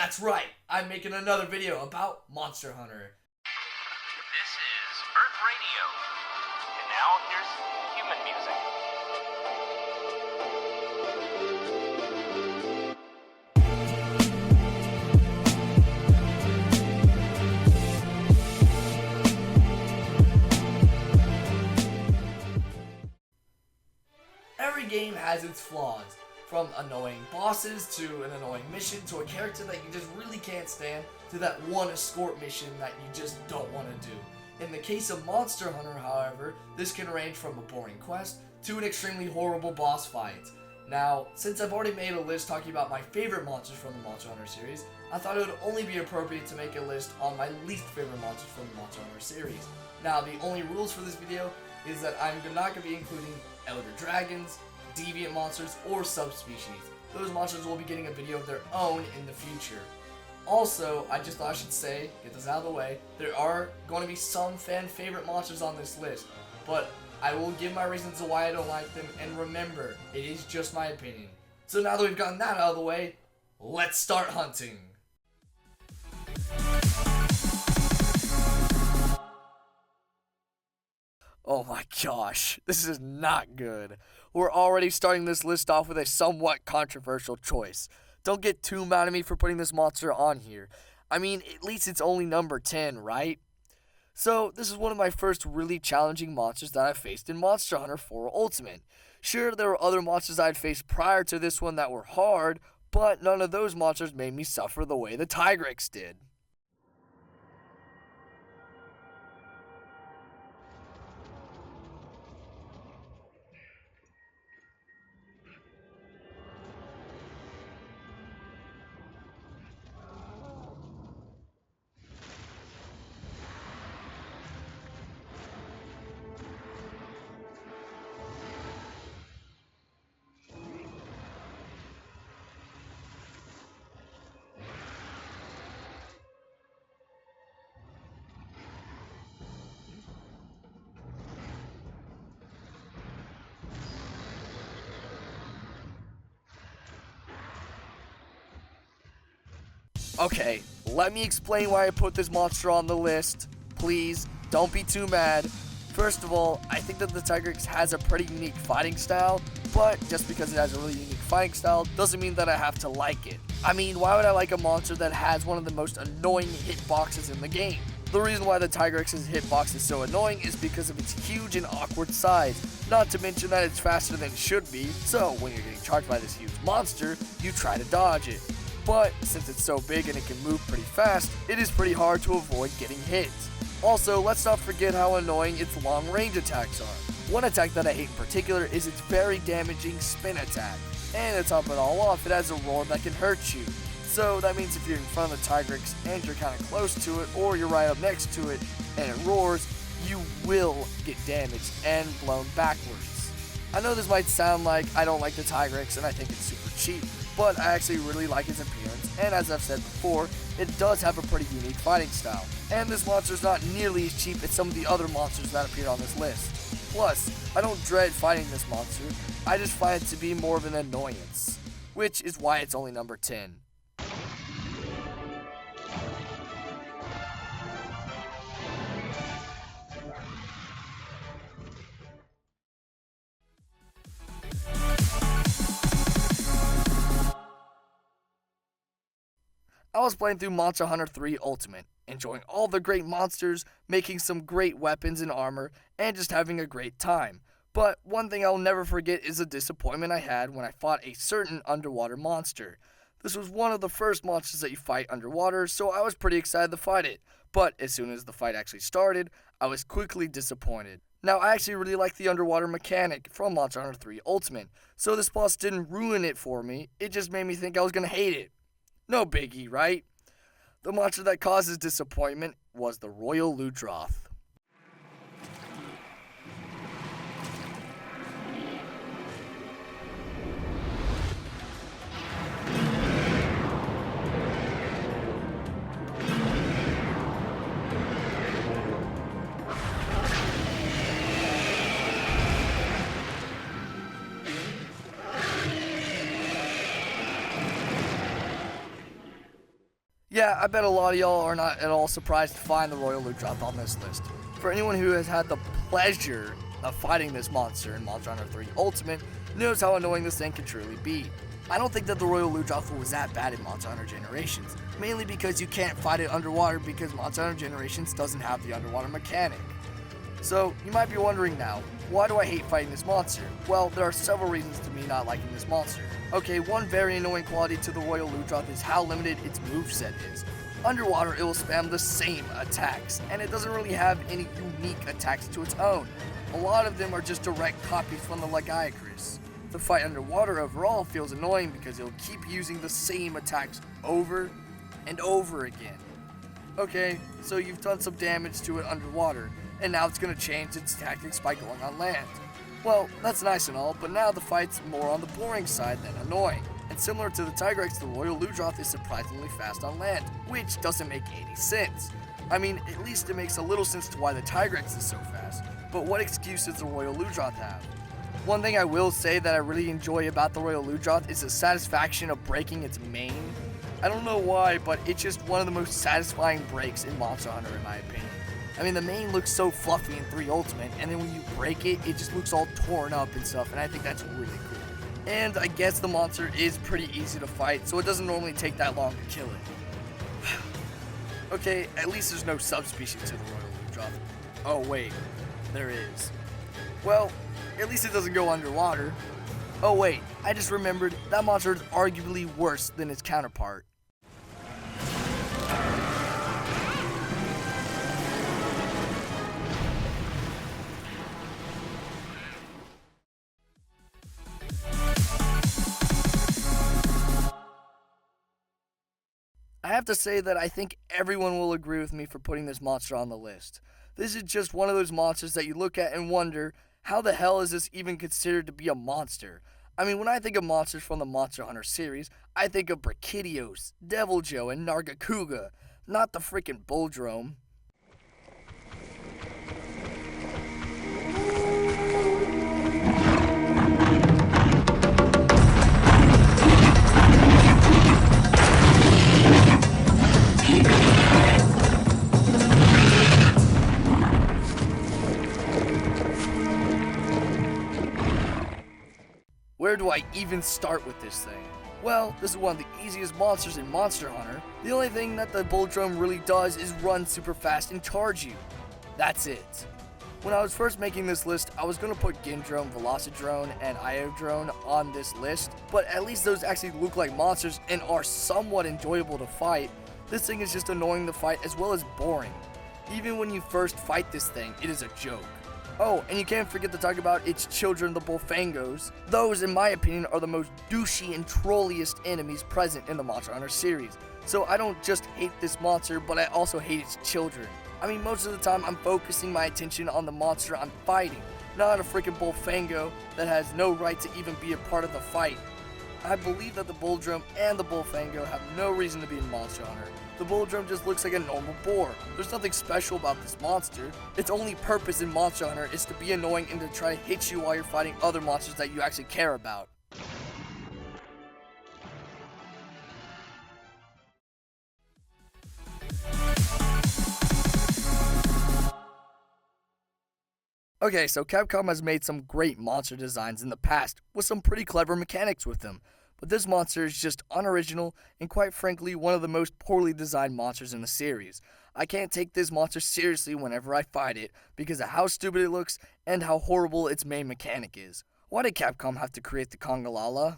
That's right, I'm making another video about Monster Hunter. This is Earth Radio. And now here's human music. Every game has its flaws, from annoying bosses to an annoying mission to a character that you just really can't stand to that one escort mission that you just don't want to do. In the case of Monster Hunter, however, this can range from a boring quest to an extremely horrible boss fight. Now, since I've already made a list talking about my favorite monsters from the Monster Hunter series, I thought it would only be appropriate to make a list on my least favorite monsters from the Monster Hunter series. Now, the only rules for this video is that I'm not going to be including elder dragons, deviant monsters, or subspecies. Those monsters will be getting a video of their own in the future. Also, I just thought I should say, get this out of the way, there are going to be some fan favorite monsters on this list, but I will give my reasons to why I don't like them, and remember, it is just my opinion. So now that we've gotten that out of the way, let's start hunting! Oh my gosh, this is not good. We're already starting this list off with a somewhat controversial choice. Don't get too mad at me for putting this monster on here. I mean, at least it's only number 10, right? So, this is one of my first really challenging monsters that I've faced in Monster Hunter 4 Ultimate. Sure, there were other monsters I'd faced prior to this one that were hard, but none of those monsters made me suffer the way the Tigrex did. Okay, let me explain why I put this monster on the list. Please, don't be too mad. First of all, I think that the Tigrex has a pretty unique fighting style, but just because it has a really unique fighting style doesn't mean that I have to like it. I mean, why would I like a monster that has one of the most annoying hitboxes in the game? The reason why the Tigrex's hitbox is so annoying is because of its huge and awkward size, not to mention that it's faster than it should be, so when you're getting charged by this huge monster, you try to dodge it. But since it's so big and it can move pretty fast, it is pretty hard to avoid getting hit. Also, let's not forget how annoying its long range attacks are. One attack that I hate in particular is its very damaging spin attack. And to top it all off, it has a roar that can hurt you. So that means if you're in front of the Tigrex and you're kind of close to it, or you're right up next to it and it roars, you will get damaged and blown backwards. I know this might sound like I don't like the Tigrex and I think it's super cheap, but I actually really like its appearance, and as I've said before, it does have a pretty unique fighting style. And this monster's not nearly as cheap as some of the other monsters that appear on this list. Plus, I don't dread fighting this monster, I just find it to be more of an annoyance, which is why it's only number 10. I was playing through Monster Hunter 3 Ultimate, enjoying all the great monsters, making some great weapons and armor, and just having a great time. But one thing I'll never forget is the disappointment I had when I fought a certain underwater monster. This was one of the first monsters that you fight underwater, so I was pretty excited to fight it. But as soon as the fight actually started, I was quickly disappointed. Now, I actually really like the underwater mechanic from Monster Hunter 3 Ultimate, so this boss didn't ruin it for me, it just made me think I was going to hate it. No biggie, right? The monster that causes disappointment was the Royal LUDROTH. Yeah, I bet a lot of y'all are not at all surprised to find the Royal LUDROTH on this list. For anyone who has had the pleasure of fighting this monster in Monster Hunter 3 Ultimate, knows how annoying this thing can truly be. I don't think that the Royal LUDROTH was that bad in Monster Hunter Generations, mainly because you can't fight it underwater because Monster Hunter Generations doesn't have the underwater mechanic. So, you might be wondering now, why do I hate fighting this monster? Well, there are several reasons to me not liking this monster. Okay, one very annoying quality to the Royal LUDROTH is how limited its moveset is. Underwater, it will spam the same attacks, and it doesn't really have any unique attacks to its own. A lot of them are just direct copies from the Tigrex. The fight underwater overall feels annoying because it'll keep using the same attacks over and over again. Okay, so you've done some damage to it underwater, and now it's going to change its tactics by going on land. Well, that's nice and all, but now the fight's more on the boring side than annoying. And similar to the Tigrex, the Royal LUDROTH is surprisingly fast on land, which doesn't make any sense. I mean, at least it makes a little sense to why the Tigrex is so fast, but what excuse does the Royal LUDROTH have? One thing I will say that I really enjoy about the Royal LUDROTH is the satisfaction of breaking its mane. I don't know why, but it's just one of the most satisfying breaks in Monster Hunter in my opinion. I mean, the mane looks so fluffy in 3 Ultimate, and then when you break it, it just looks all torn up and stuff, and I think that's really cool. And I guess the monster is pretty easy to fight, so it doesn't normally take that long to kill it. Okay, at least there's no subspecies to the Royal LUDROTH. Oh wait, there is. Well, at least it doesn't go underwater. Oh wait, I just remembered, that monster is arguably worse than its counterpart. I have to say that I think everyone will agree with me for putting this monster on the list. This is just one of those monsters that you look at and wonder, how the hell is this even considered to be a monster? I mean, when I think of monsters from the Monster Hunter series, I think of Plesioth, Deviljho, and Nargacuga, not the freaking BULLDROME. Where do I even start with this thing? Well, this is one of the easiest monsters in Monster Hunter. The only thing that the BULLDROME really does is run super fast and charge you. That's it. When I was first making this list, I was going to put Gendrome, Velocidrone, and Iodrone on this list, but at least those actually look like monsters and are somewhat enjoyable to fight. This thing is just annoying to fight as well as boring. Even when you first fight this thing, it is a joke. Oh, and you can't forget to talk about its children, the Bullfangos. Those, in my opinion, are the most douchey and trolliest enemies present in the Monster Hunter series. So I don't just hate this monster, but I also hate its children. I mean, most of the time I'm focusing my attention on the monster I'm fighting, not a freaking Bullfango that has no right to even be a part of the fight. I believe that the BULLDROME and the Bullfango have no reason to be in Monster Hunter. The BULLDROME just looks like a normal boar. There's nothing special about this monster. Its only purpose in Monster Hunter is to be annoying and to try to hit you while you're fighting other monsters that you actually care about. Okay, so Capcom has made some great monster designs in the past with some pretty clever mechanics with them. But this monster is just unoriginal and quite frankly one of the most poorly designed monsters in the series. I can't take this monster seriously whenever I fight it because of how stupid it looks and how horrible its main mechanic is. Why did Capcom have to create the Congalala?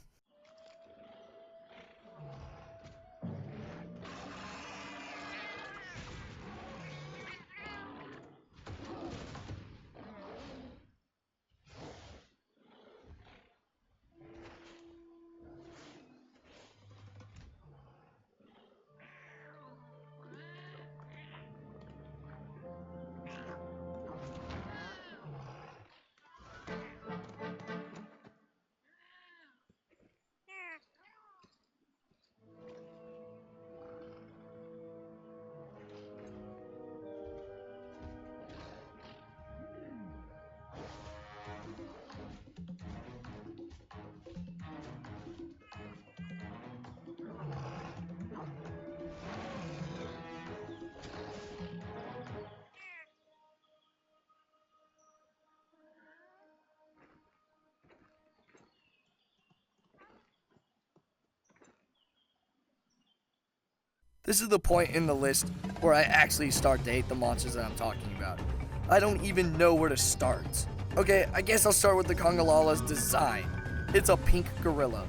This is the point in the list where I actually start to hate the monsters that I'm talking about. I don't even know where to start. Okay, I guess I'll start with the Congalala's design. It's a pink gorilla.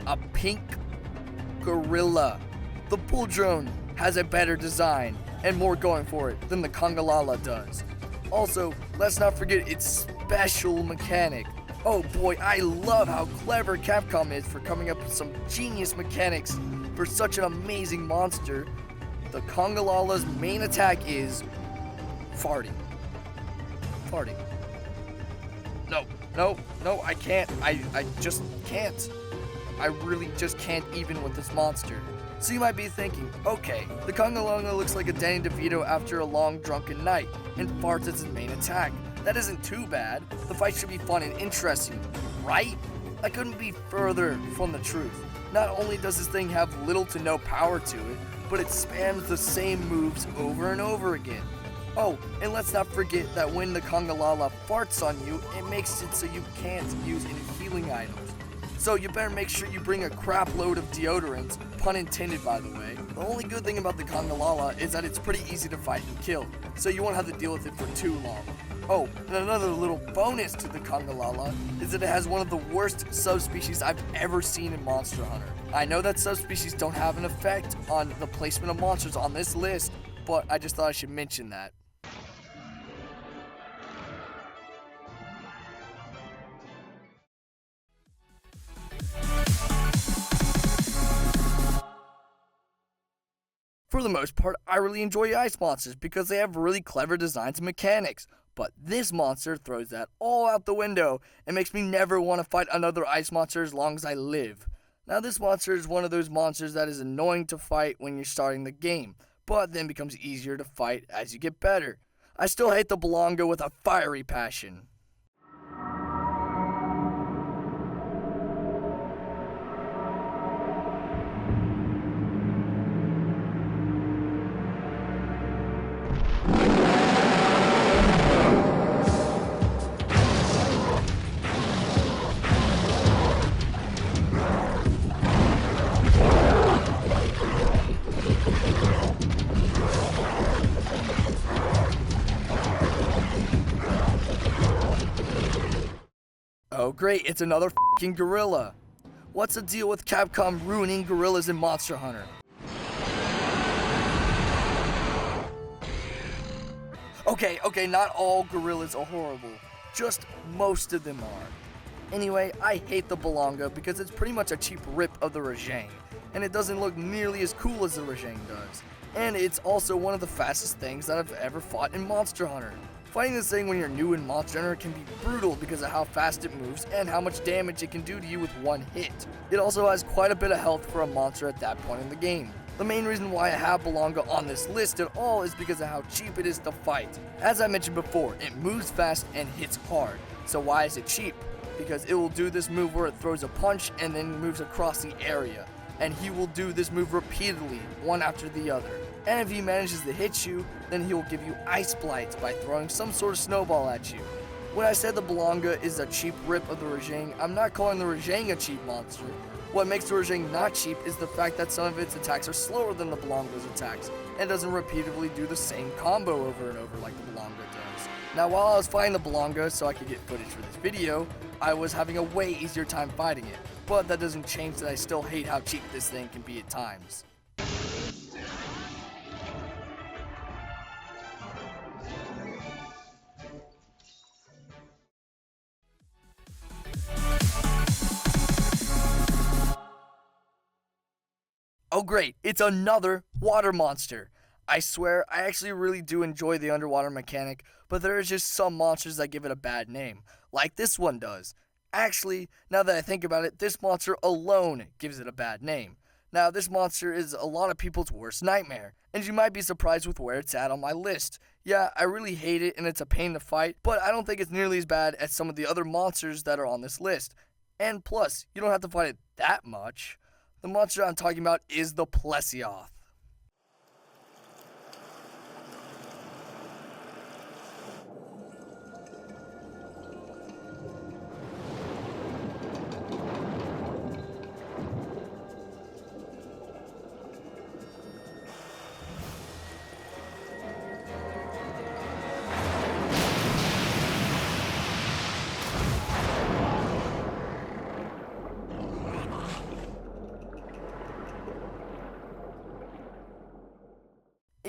A pink gorilla. The BULLDROME has a better design and more going for it than the Congalala does. Also, let's not forget its special mechanic. Oh boy, I love how clever Capcom is for coming up with some genius mechanics for such an amazing monster. The Congalala's main attack is farting. Farting. No, I can't. I just can't. I really just can't even with this monster. So you might be thinking, okay, the Congalala looks like a Danny DeVito after a long drunken night, and farts as his main attack. That isn't too bad. The fight should be fun and interesting, right? I couldn't be further from the truth. Not only does this thing have little to no power to it, but it spams the same moves over and over again. Oh, and let's not forget that when the Congalala farts on you, it makes it so you can't use any healing items. So you better make sure you bring a crap load of deodorants, pun intended by the way. The only good thing about the Congalala is that it's pretty easy to fight and kill, so you won't have to deal with it for too long. Oh, and another little bonus to the Congalala is that it has one of the worst subspecies I've ever seen in Monster Hunter. I know that subspecies don't have an effect on the placement of monsters on this list, but I just thought I should mention that. For the most part, I really enjoy ice monsters because they have really clever designs and mechanics. But this monster throws that all out the window and makes me never want to fight another ice monster as long as I live. Now this monster is one of those monsters that is annoying to fight when you're starting the game, but then becomes easier to fight as you get better. I still hate the BLANCONGA with a fiery passion. Oh great, it's another f***ing gorilla. What's the deal with Capcom ruining gorillas in Monster Hunter? Okay, not all gorillas are horrible. Just most of them are. Anyway, I hate the BLANCONGA because it's pretty much a cheap rip of the Rajang, and it doesn't look nearly as cool as the Rajang does. And it's also one of the fastest things that I've ever fought in Monster Hunter. Fighting this thing when you're new in Monster Hunter can be brutal because of how fast it moves and how much damage it can do to you with one hit. It also has quite a bit of health for a monster at that point in the game. The main reason why I have BLANCONGA on this list at all is because of how cheap it is to fight. As I mentioned before, it moves fast and hits hard. So why is it cheap? Because it will do this move where it throws a punch and then moves across the area. And he will do this move repeatedly, one after the other. And if he manages to hit you, then he will give you ice blights by throwing some sort of snowball at you. When I said the BLANCONGA is a cheap rip of the Rajang, I'm not calling the Rajang a cheap monster. What makes the Rajang not cheap is the fact that some of its attacks are slower than the BLANCONGA's attacks, and doesn't repeatedly do the same combo over and over like the BLANCONGA does. Now while I was fighting the BLANCONGA so I could get footage for this video, I was having a way easier time fighting it, but that doesn't change that I still hate how cheap this thing can be at times. Oh great, it's another water monster. I swear, I actually really do enjoy the underwater mechanic, but there are just some monsters that give it a bad name, like this one does. Actually, now that I think about it, this monster alone gives it a bad name. Now, this monster is a lot of people's worst nightmare, and you might be surprised with where it's at on my list. Yeah, I really hate it and it's a pain to fight, but I don't think it's nearly as bad as some of the other monsters that are on this list. And plus, you don't have to fight it that much. The monster I'm talking about is the Plesioth.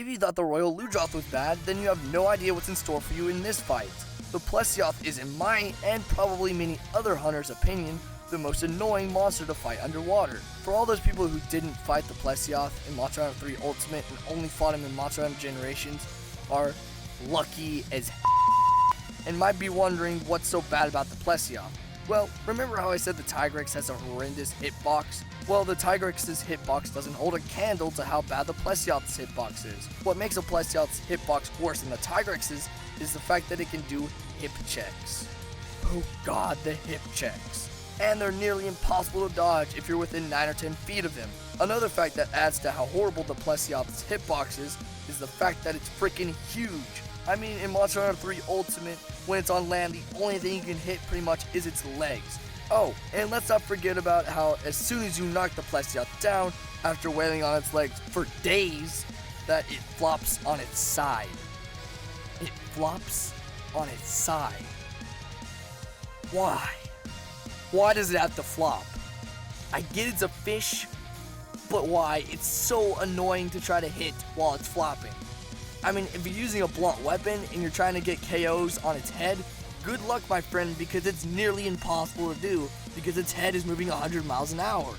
If you thought the Royal LUDROTH was bad, then you have no idea what's in store for you in this fight. The Plesioth is, in my and probably many other hunters' opinion, the most annoying monster to fight underwater. For all those people who didn't fight the Plesioth in Monster Hunter 3 Ultimate and only fought him in Monster Hunter Generations are lucky as and might be wondering what's so bad about the Plesioth. Well, remember how I said the Tigrex has a horrendous hitbox? Well, the Tigrex's hitbox doesn't hold a candle to how bad the Plesioth's hitbox is. What makes a Plesioth's hitbox worse than the Tigrex's is the fact that it can do hip checks. Oh god, the hip checks. And they're nearly impossible to dodge if you're within 9 or 10 feet of him. Another fact that adds to how horrible the Plesioth's hitbox is the fact that it's freaking huge. I mean, in Monster Hunter 3 Ultimate, when it's on land, the only thing you can hit pretty much is its legs. Oh, and let's not forget about how as soon as you knock the Plesioth down, after wailing on its legs for days, that it flops on its side. It flops on its side. Why? Why does it have to flop? I get it's a fish, but why? It's so annoying to try to hit while it's flopping. I mean, if you're using a blunt weapon and you're trying to get KOs on its head, good luck, my friend, because it's nearly impossible to do because its head is moving 100 miles an hour.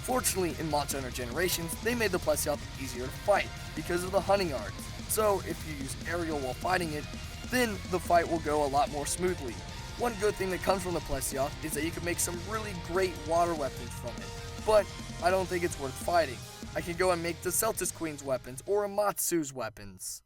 Fortunately, in Monster Hunter Generations, they made the Plesioth easier to fight because of the hunting arts. So, if you use aerial while fighting it, then the fight will go a lot more smoothly. One good thing that comes from the Plesioth is that you can make some really great water weapons from it, but I don't think it's worth fighting. I can go and make the Celtis Queen's weapons or Amatsu's weapons.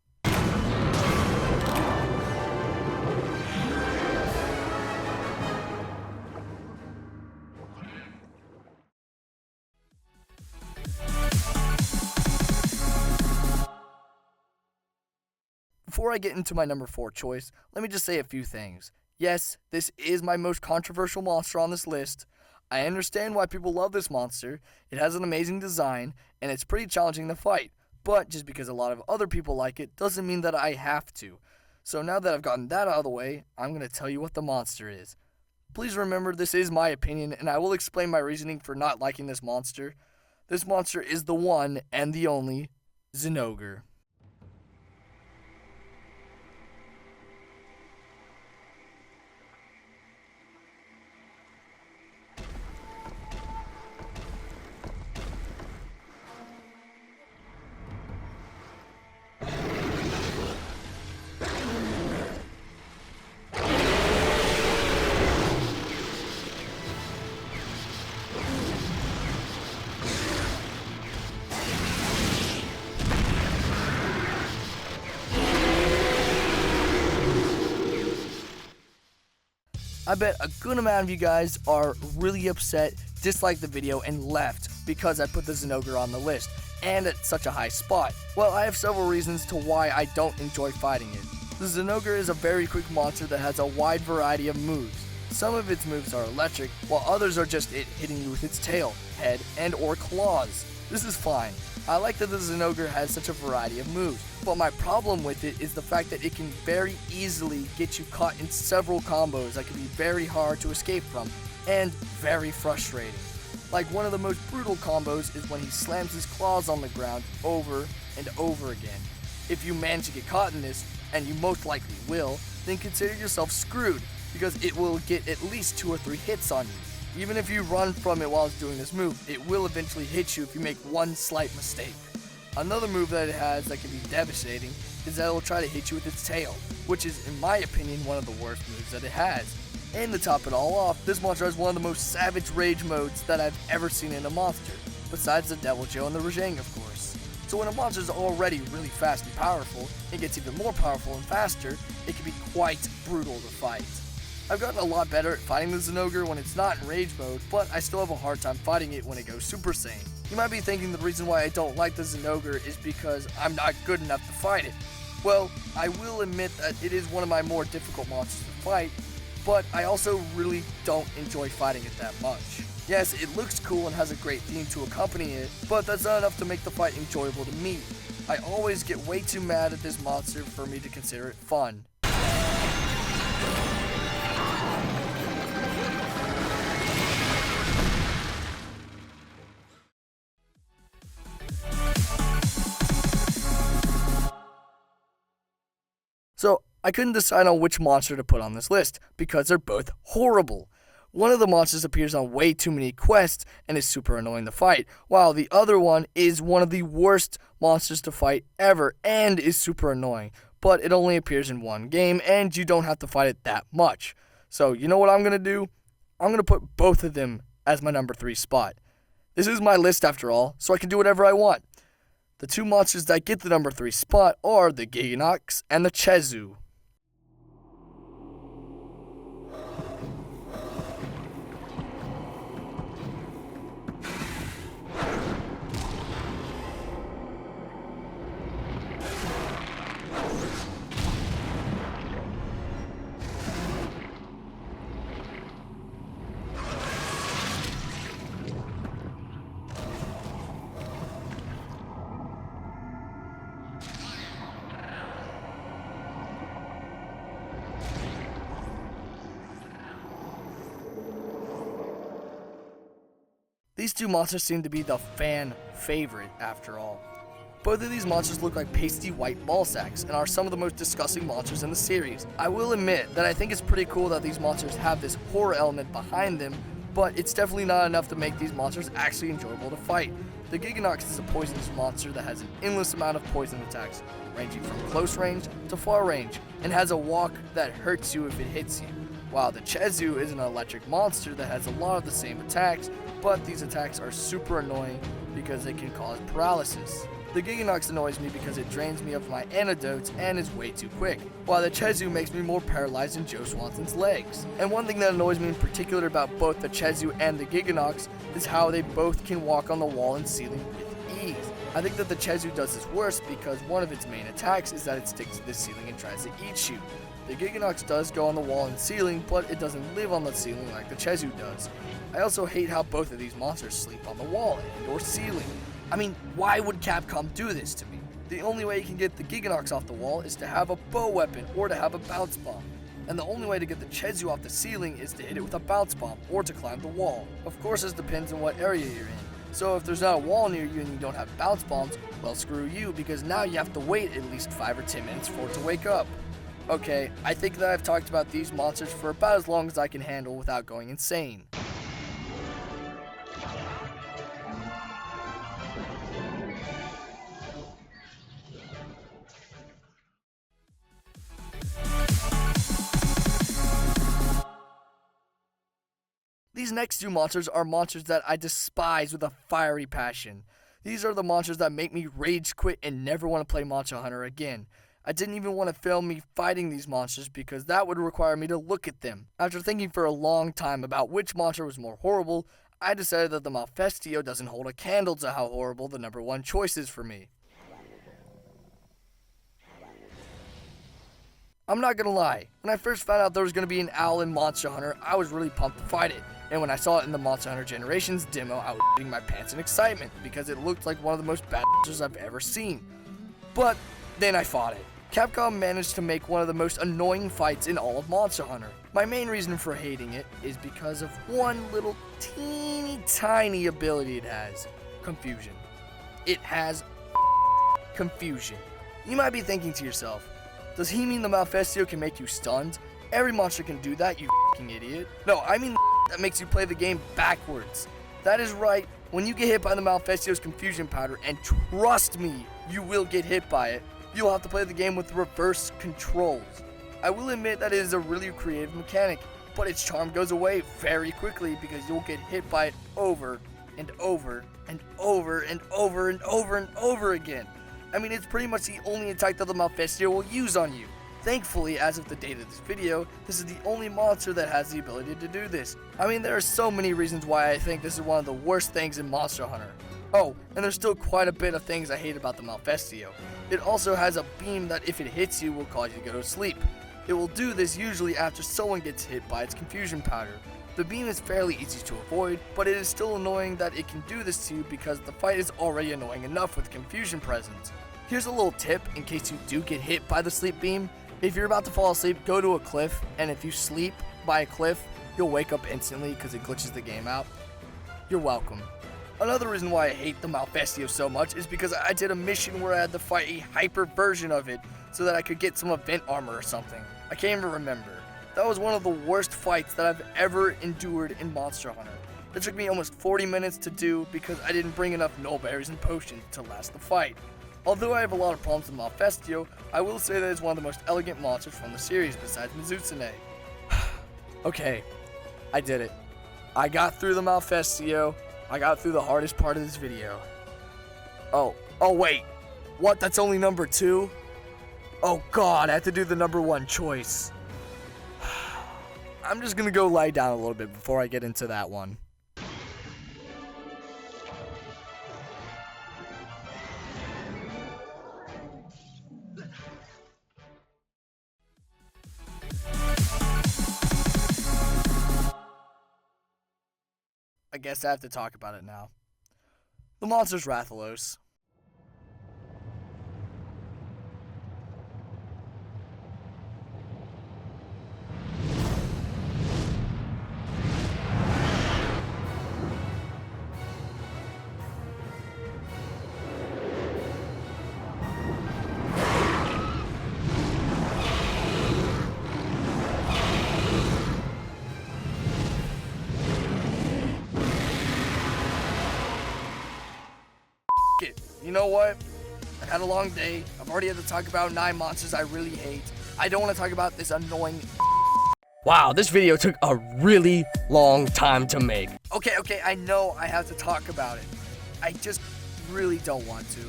Before I get into my number 4 choice, let me just say a few things. Yes, this is my most controversial monster on this list. I understand why people love this monster. It has an amazing design, and it's pretty challenging to fight. But just because a lot of other people like it doesn't mean that I have to. So now that I've gotten that out of the way, I'm going to tell you what the monster is. Please remember this is my opinion, and I will explain my reasoning for not liking this monster. This monster is the one and the only Zinogre. I bet a good amount of you guys are really upset, disliked the video, and left because I put the Zinogre on the list, and at such a high spot. Well, I have several reasons to why I don't enjoy fighting it. The Zinogre is a very quick monster that has a wide variety of moves. Some of its moves are electric, while others are just it hitting you with its tail, head, and or claws. This is fine. I like that the Zinogre has such a variety of moves, but my problem with it is the fact that it can very easily get you caught in several combos that can be very hard to escape from, and very frustrating. Like one of the most brutal combos is when he slams his claws on the ground over and over again. If you manage to get caught in this, and you most likely will, then consider yourself screwed, because it will get at least 2 or 3 hits on you. Even if you run from it while it's doing this move, it will eventually hit you if you make one slight mistake. Another move that it has that can be devastating is that it will try to hit you with its tail, which is, in my opinion, one of the worst moves that it has. And to top it all off, this monster has one of the most savage rage modes that I've ever seen in a monster, besides the Devil Joe and the Rajang, of course. So when a monster is already really fast and powerful, and gets even more powerful and faster, it can be quite brutal to fight. I've gotten a lot better at fighting the Zinogre when it's not in rage mode, but I still have a hard time fighting it when it goes Super Saiyan. You might be thinking the reason why I don't like the Zinogre is because I'm not good enough to fight it. Well, I will admit that it is one of my more difficult monsters to fight, but I also really don't enjoy fighting it that much. Yes, it looks cool and has a great theme to accompany it, but that's not enough to make the fight enjoyable to me. I always get way too mad at this monster for me to consider it fun. So I couldn't decide on which monster to put on this list because they're both horrible. One of the monsters appears on way too many quests and is super annoying to fight, while the other one is one of the worst monsters to fight ever and is super annoying, but it only appears in one game and you don't have to fight it that much. So you know what I'm going to do? I'm going to put both of them as my number 3 spot. This is my list after all, so I can do whatever I want. The 2 monsters that get the number 3 spot are the GIGGINOX and the KHEZU. These 2 monsters seem to be the fan favorite after all. Both of these monsters look like pasty white ball sacks and are some of the most disgusting monsters in the series. I will admit that I think it's pretty cool that these monsters have this horror element behind them, but it's definitely not enough to make these monsters actually enjoyable to fight. The GIGGINOX is a poisonous monster that has an endless amount of poison attacks, ranging from close range to far range, and has a walk that hurts you if it hits you. While the KHEZU is an electric monster that has a lot of the same attacks, but these attacks are super annoying because they can cause paralysis. The GIGGINOX annoys me because it drains me of my antidotes and is way too quick, while the KHEZU makes me more paralyzed than Joe Swanson's legs. And one thing that annoys me in particular about both the KHEZU and the GIGGINOX is how they both can walk on the wall and ceiling with ease. I think that the KHEZU does this worse because one of its main attacks is that it sticks to the ceiling and tries to eat you. The GIGGINOX does go on the wall and ceiling, but it doesn't live on the ceiling like the KHEZU does. I also hate how both of these monsters sleep on the wall and or ceiling. I mean, why would Capcom do this to me? The only way you can get the GIGGINOX off the wall is to have a bow weapon or to have a bounce bomb. And the only way to get the KHEZU off the ceiling is to hit it with a bounce bomb or to climb the wall. Of course, this depends on what area you're in. So if there's not a wall near you and you don't have bounce bombs, well, screw you, because now you have to wait at least 5 or 10 minutes for it to wake up. Okay, I think that I've talked about these monsters for about as long as I can handle without going insane. These next 2 monsters are monsters that I despise with a fiery passion. These are the monsters that make me rage quit and never want to play Monster Hunter again. I didn't even want to film me fighting these monsters because that would require me to look at them. After thinking for a long time about which monster was more horrible, I decided that the MALFESTIO doesn't hold a candle to how horrible the number 1 choice is for me. I'm not gonna lie, when I first found out there was gonna be an owl in Monster Hunter, I was really pumped to fight it. And when I saw it in the Monster Hunter Generations demo, I was shitting my pants in excitement because it looked like one of the most bad monsters I've ever seen. But then I fought it. Capcom managed to make one of the most annoying fights in all of Monster Hunter. My main reason for hating it is because of one little teeny tiny ability it has: confusion. It has confusion. You might be thinking to yourself, does he mean the MALFESTIO can make you stunned? Every monster can do that, you f***ing idiot. No, I mean that makes you play the game backwards. That is right, when you get hit by the MALFESTIO's confusion powder, and trust me, you will get hit by it, you'll have to play the game with reverse controls. I will admit that it is a really creative mechanic, but its charm goes away very quickly because you'll get hit by it over and over and over and over and over and over again. I mean, it's pretty much the only attack that the MALFESTIO will use on you. Thankfully, as of the date of this video, this is the only monster that has the ability to do this. I mean, there are so many reasons why I think this is one of the worst things in Monster Hunter. Oh, and there's still quite a bit of things I hate about the MALFESTIO. It also has a beam that if it hits you will cause you to go to sleep. It will do this usually after someone gets hit by its confusion powder. The beam is fairly easy to avoid, but it is still annoying that it can do this to you because the fight is already annoying enough with confusion present. Here's a little tip in case you do get hit by the sleep beam. If you're about to fall asleep, go to a cliff, and if you sleep by a cliff, you'll wake up instantly because it glitches the game out. You're welcome. Another reason why I hate the MALFESTIO so much is because I did a mission where I had to fight a hyper version of it, so that I could get some event armor or something. I can't even remember. That was one of the worst fights that I've ever endured in Monster Hunter. It took me almost 40 minutes to do because I didn't bring enough null berries and potions to last the fight. Although I have a lot of problems with MALFESTIO, I will say that it's one of the most elegant monsters from the series besides Mizutsune. Okay, I did it. I got through the MALFESTIO. I got through the hardest part of this video. Oh wait. What? That's only number 2? Oh god, I have to do the number 1 choice. I'm just gonna go lie down a little bit before I get into that one. I guess I have to talk about it now. The monster's Rathalos. You know what? I had a long day. I've already had to talk about 9 monsters I really hate. I don't want to talk about this annoying. Wow, this video took a really long time to make. Okay, I know I have to talk about it. I just really don't want to.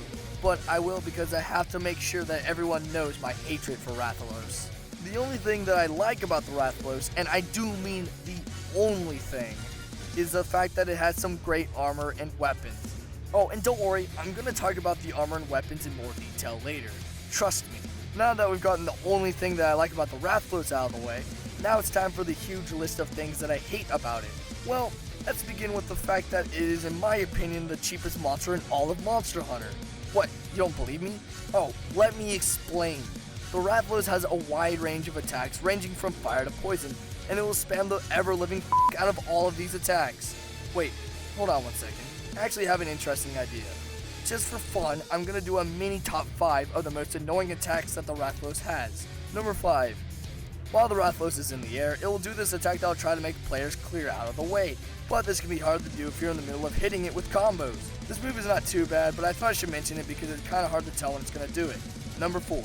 But I will because I have to make sure that everyone knows my hatred for Rathalos. The only thing that I like about the Rathalos, and I do mean the only thing, is the fact that it has some great armor and weapons. Oh, and don't worry, I'm going to talk about the armor and weapons in more detail later. Trust me. Now that we've gotten the only thing that I like about the Rathalos out of the way, now it's time for the huge list of things that I hate about it. Well, let's begin with the fact that it is, in my opinion, the cheapest monster in all of Monster Hunter. What, you don't believe me? Oh, let me explain. The Rathalos has a wide range of attacks ranging from fire to poison, and it will spam the ever-living out of all of these attacks. Wait, hold on one second. I actually have an interesting idea. Just for fun, I'm going to do a mini top 5 of the most annoying attacks that the Rathalos has. Number 5. While the Rathalos is in the air, it will do this attack that will try to make players clear out of the way, but this can be hard to do if you're in the middle of hitting it with combos. This move is not too bad, but I thought I should mention it because it's kind of hard to tell when it's going to do it. Number 4.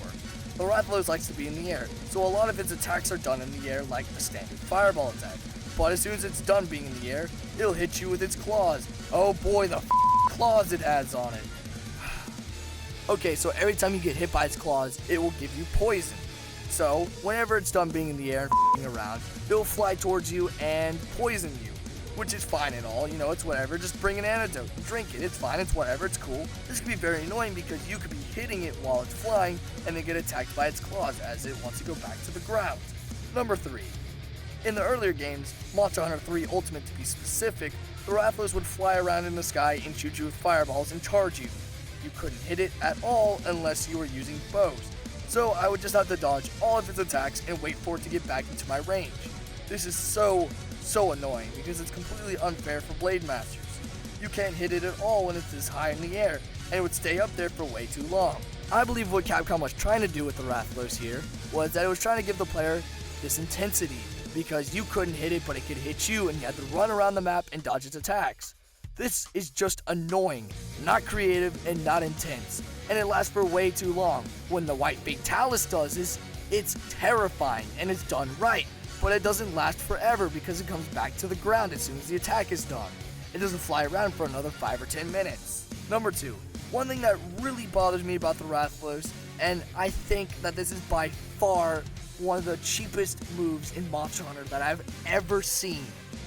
The Rathalos likes to be in the air, so a lot of its attacks are done in the air like the standard fireball attack. But as soon as it's done being in the air, it'll hit you with its claws. Oh boy, the claws it has on it. Okay, so every time you get hit by its claws, it will give you poison. So, whenever it's done being in the air and around, it'll fly towards you and poison you. Which is fine and all, you know, it's whatever. Just bring an antidote and drink it. It's fine, it's whatever, it's cool. This can be very annoying because you could be hitting it while it's flying and then get attacked by its claws as it wants to go back to the ground. Number 3. In the earlier games, Monster Hunter 3 Ultimate to be specific, the Rathalos would fly around in the sky and shoot you with fireballs and charge you. You couldn't hit it at all unless you were using bows, so I would just have to dodge all of its attacks and wait for it to get back into my range. This is so annoying because it's completely unfair for Blade Masters. You can't hit it at all when it's this high in the air, and it would stay up there for way too long. I believe what Capcom was trying to do with the Rathalos here was that it was trying to give the player this intensity, because you couldn't hit it but it could hit you and you had to run around the map and dodge its attacks. This is just annoying, not creative, and not intense, and it lasts for way too long. When the White Fatalis does this, it's terrifying and it's done right, but it doesn't last forever because it comes back to the ground as soon as the attack is done. It doesn't fly around for another 5 or 10 minutes. Number 2. One thing that really bothers me about the Rathalos, and I think that this is by far one of the cheapest moves in Monster Hunter that I've ever seen.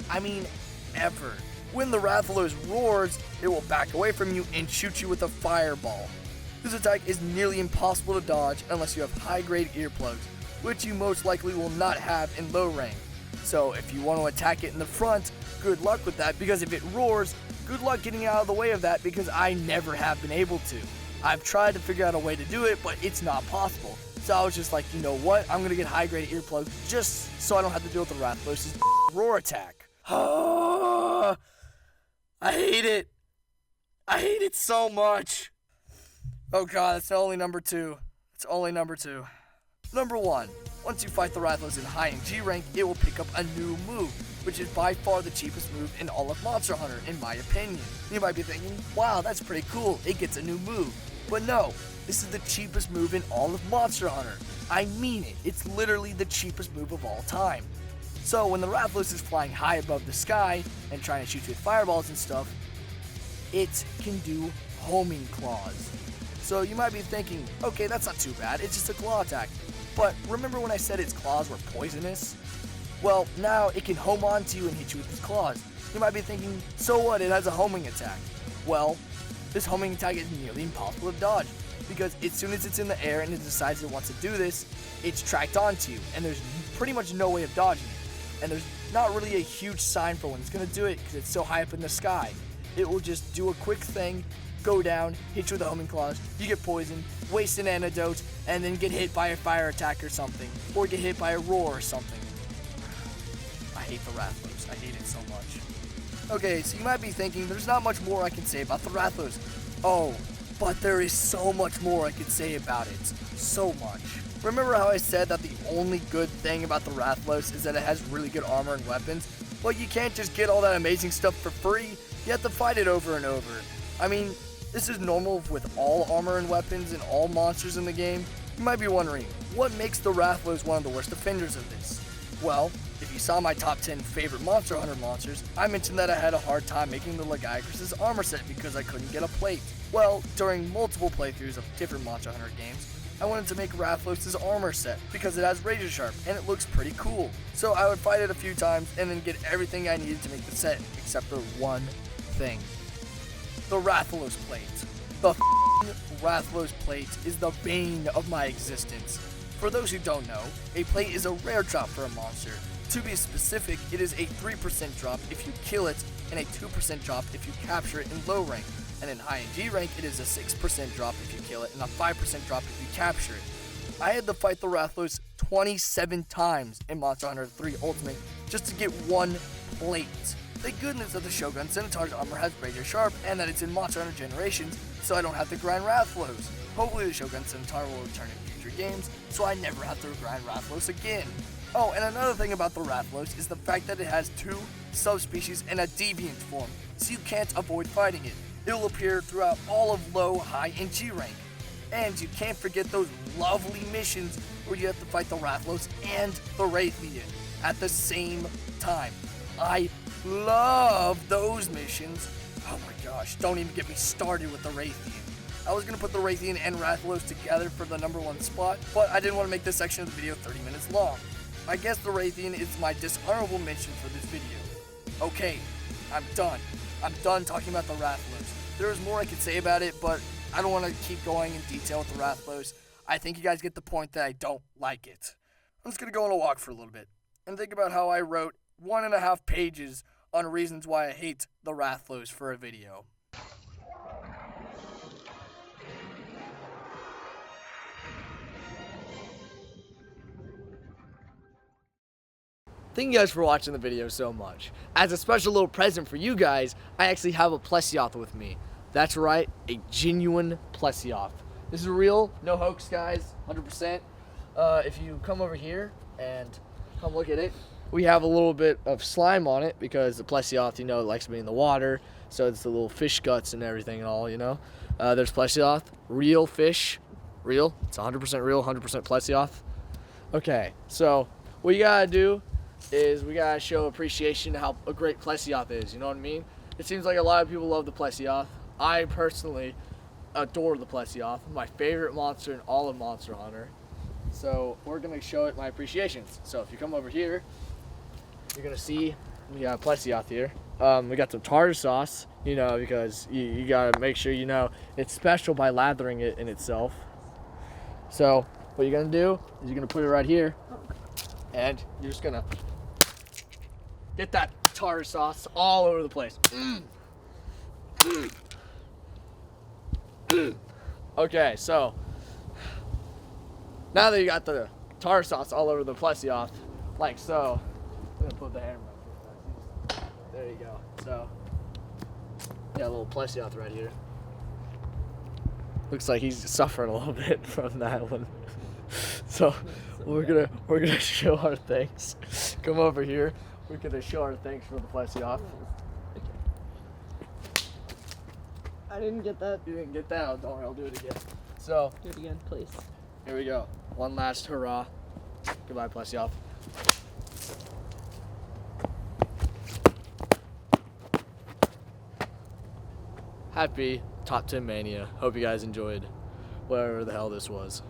I mean, ever. When the Rathalos roars, it will back away from you and shoot you with a fireball. This attack is nearly impossible to dodge unless you have high-grade earplugs, which you most likely will not have in low rank. So if you want to attack it in the front, good luck with that, because if it roars, good luck getting out of the way of that, because I never have been able to. I've tried to figure out a way to do it, but it's not possible. So I was just like, you know what, I'm going to get high-grade earplugs just so I don't have to deal with the Rathalos' roar attack. I hate it. I hate it so much. Oh god, that's only number 2. It's only number 2. Number 1. Once you fight the Rathalos in high and G rank, it will pick up a new move, which is by far the cheapest move in all of Monster Hunter, in my opinion. You might be thinking, wow, that's pretty cool, it gets a new move. But no, this is the cheapest move in all of Monster Hunter. I mean it, it's literally the cheapest move of all time. So when the Rathalos is flying high above the sky and trying to shoot you with fireballs and stuff, it can do homing claws. So you might be thinking, okay, that's not too bad, it's just a claw attack. But remember when I said its claws were poisonous? Well, now it can home onto you and hit you with its claws. You might be thinking, so what, it has a homing attack. Well, this homing attack is nearly impossible to dodge, because as soon as it's in the air and it decides it wants to do this, it's tracked onto you, and there's pretty much no way of dodging it. And there's not really a huge sign for when it's going to do it, because it's so high up in the sky. It will just do a quick thing, go down, hit you with the homing claws, you get poisoned, waste an antidote, and then get hit by a fire attack or something, or get hit by a roar or something. I hate the Rathalos, I hate it so much. Okay, so you might be thinking, there's not much more I can say about the Rathalos. Oh, but there is so much more I could say about it. So much. Remember how I said that the only good thing about the Rathalos is that it has really good armor and weapons? Well, you can't just get all that amazing stuff for free, you have to fight it over and over. I mean, this is normal with all armor and weapons and all monsters in the game. You might be wondering, what makes the Rathalos one of the worst offenders of this? Well, if you saw my top 10 favorite Monster Hunter monsters, I mentioned that I had a hard time making the Tigrex' armor set because I couldn't get a plate. Well, during multiple playthroughs of different Monster Hunter games, I wanted to make Rathalos' armor set because it has razor sharp and it looks pretty cool. So I would fight it a few times and then get everything I needed to make the set, except for one thing. The Rathalos plate. The Rathalos plate is the bane of my existence. For those who don't know, a plate is a rare drop for a monster. To be specific, it is a 3% drop if you kill it, and a 2% drop if you capture it in low rank. And in high and G rank, it is a 6% drop if you kill it, and a 5% drop if you capture it. I had to fight the Rathalos 27 times in Monster Hunter 3 Ultimate just to get one plate. Thank goodness that the Shogun Centaur's armor has razor sharp and that it's in Monster Hunter Generations, so I don't have to grind Rathalos. Hopefully the Shogun Centaur will return in future games, so I never have to grind Rathalos again. Oh, and another thing about the Rathalos is the fact that it has 2 subspecies and a deviant form, so you can't avoid fighting it. It will appear throughout all of low, high, and G rank. And you can't forget those lovely missions where you have to fight the Rathalos and the Rathian at the same time. I love those missions. Oh my gosh, don't even get me started with the Rathian. I was going to put the Rathian and Rathalos together for the number 1 spot, but I didn't want to make this section of the video 30 minutes long. I guess the Rathian is my dishonorable mention for this video. Okay, I'm done. I'm done talking about the Rathalos. There is more I could say about it, but I don't want to keep going in detail with the Rathalos. I think you guys get the point that I don't like it. I'm just going to go on a walk for a little bit and think about how I wrote 1.5 pages on reasons why I hate the Rathalos for a video. Thank you guys for watching the video so much. As a special little present for you guys, I actually have a Plesioth with me. That's right, a genuine Plesioth. This is real, no hoax guys, 100%. If you come over here and come look at it, we have a little bit of slime on it because the Plesioth, you know, likes to be in the water, so it's the little fish guts and everything and all, you know. There's Plesioth, real fish, real, it's 100% real, 100% Plesioth. Okay, so what you gotta do is we gotta show appreciation to how a great Plesioth is, you know what I mean? It seems like a lot of people love the Plesioth. I personally adore the Plesioth, my favorite monster in all of Monster Hunter. So we're gonna show it my appreciations. So if you come over here, you're gonna see we got a Plesioth here. We got some tartar sauce, you know, because you gotta make sure you know it's special by lathering it in itself. So what you're gonna do is you're gonna put it right here, and you're just gonna get that tartar sauce all over the place. Okay, so now that you got the tartar sauce all over the Plesioth, like so, I'm gonna put the hammer up. There you go. So, yeah, a little Plesioth right here. Looks like he's suffering a little bit from that one. So we're gonna show our thanks. Come over here. We're gonna show our thanks for the Plesioth. I didn't get that. You didn't get that? Don't worry, I'll do it again. So Do it again, please. here we go. One last hurrah. Goodbye, Plesioth. Happy Top 10 Mania. Hope you guys enjoyed whatever the hell this was.